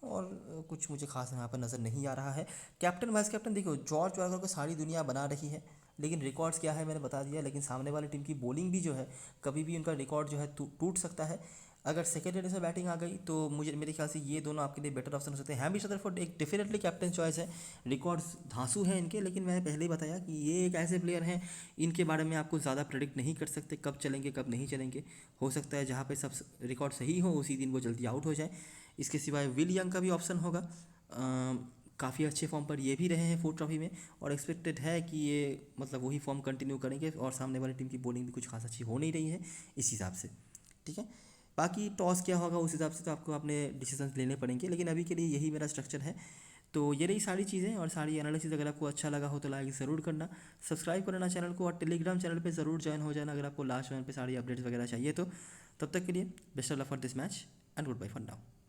और कुछ मुझे खास यहाँ पर नज़र नहीं आ रहा है। कैप्टन वाइस कैप्टन देखो, जॉर्ज वागर को सारी दुनिया बना रही है, लेकिन रिकॉर्ड्स क्या है मैंने बता दिया। लेकिन सामने वाली टीम की बॉलिंग भी जो है, कभी भी उनका रिकॉर्ड जो है टूट सकता है। अगर सेकेंड इनिंग्स में बैटिंग आ गई तो मुझे मेरे ख्याल से ये दोनों आपके लिए बेटर ऑप्शन हो सकते हैं। हैमिश रदरफोर्ड एक डेफिनेटली कैप्टन चॉइस है, रिकॉर्ड्स धांसू हैं इनके, लेकिन मैंने पहले ही बताया कि ये एक ऐसे प्लेयर हैं, इनके बारे में आपको ज़्यादा प्रेडिक्ट नहीं कर सकते कब चलेंगे कब नहीं चलेंगे। हो सकता है जहाँ पे सब रिकॉर्ड सही हो उसी दिन वो जल्दी आउट हो जाए। इसके सिवाय विल यंग का भी ऑप्शन होगा, काफ़ी अच्छे फॉर्म पर ये भी रहे हैं फोर्थ ट्रॉफी में, और एक्सपेक्टेड है कि ये मतलब वही फॉर्म कंटिन्यू करेंगे, और सामने वाली टीम की बॉलिंग भी कुछ खास अच्छी हो नहीं रही है इस हिसाब से। ठीक है, बाकी टॉस क्या होगा उस हिसाब से तो आपको अपने डिसीजंस लेने पड़ेंगे, लेकिन अभी के लिए यही मेरा स्ट्रक्चर है। तो ये रही सारी चीज़ें और सारी एनालिसिस। अगर आपको अच्छा लगा हो तो लाइक ज़रूर करना, सब्सक्राइब करना चैनल को, और टेलीग्राम चैनल पे ज़रूर ज्वाइन हो जाना अगर आपको लास्ट टाइम पे सारी अपडेट्स वगैरह चाहिए तो। तब तक के लिए best of luck for this match and goodbye for now.